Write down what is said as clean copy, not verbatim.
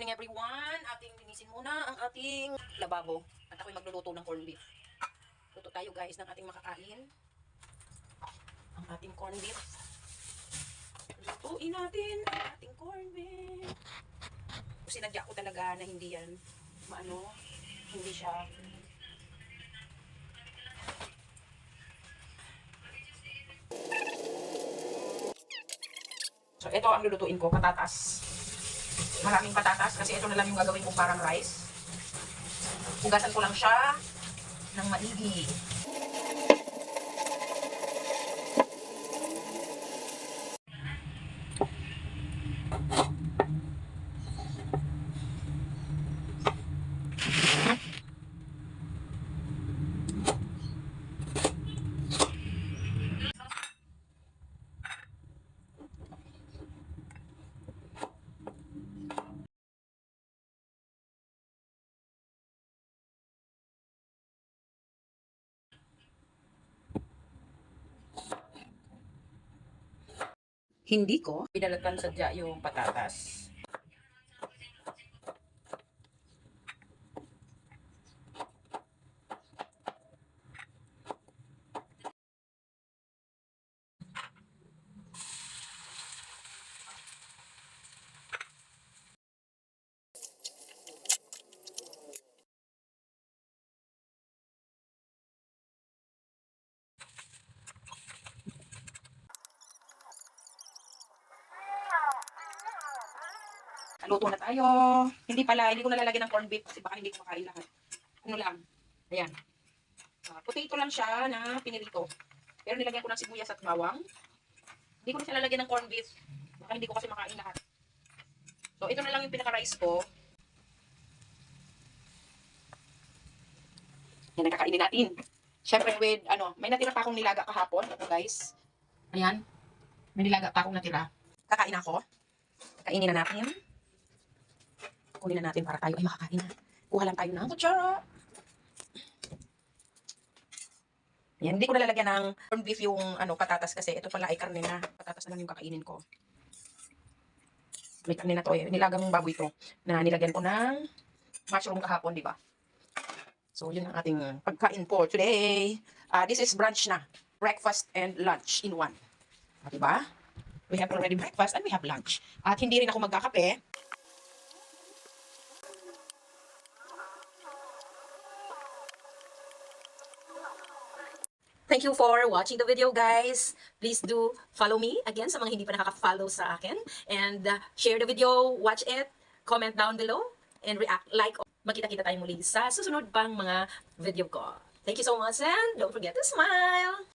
morning everyone. Ating linisin muna ang ating lababo. At ako'y magluluto ng corned beef. Luto tayo guys ng ating makakain. Ang ating corned beef. Lutuin natin ang ating corned beef. Sinadya ko talaga na hindi yan hindi siya so ito ang lulutuin ko, patatas. Maraming patatas kasi ito na lang yung gagawin kong parang rice. Hugasan ko lang siya ng maigi. Hindi ko pinalatan sadya yung patatas. Luto na tayo. Hindi ko nalalagyan ng corned beef kasi baka hindi ko makain lahat. Ano lang. Ayan. Potato lang siya na pinirito. Pero nilagyan ko ng sibuyas at bawang. Hindi ko na siya lalagyan ng corned beef. Baka hindi ko kasi makain lahat. So, ito na lang yung pinaka-rice ko. Yan, nakakainin natin. Siyempre with, may natira pa akong nilaga kahapon. Ito guys. Ayan. May nilaga pa akong natira. Kakain ako. Kainin na natin. Kunin na natin para tayo ay makakain na. Kuha lang tayo ng kutsara. Yan, hindi ko nalalagyan ng corned beef yung patatas kasi ito pala ay karne na. Patatas na lang yung kakainin ko. May karne na to eh. Nilagang baboy to na nilagyan ko ng mushroom kahapon, di ba? So, yun ang ating pagkain for today. This is brunch na. Breakfast and lunch in one. Diba? We have already breakfast and we have lunch. At hindi rin ako magkakape. Thank you for watching the video, guys. Please do follow me again sa mga hindi pa nakaka-follow sa akin. And share the video, watch it, comment down below, and react, like. Magkita-kita tayo muli sa susunod pang mga video ko. Thank you so much and don't forget to smile!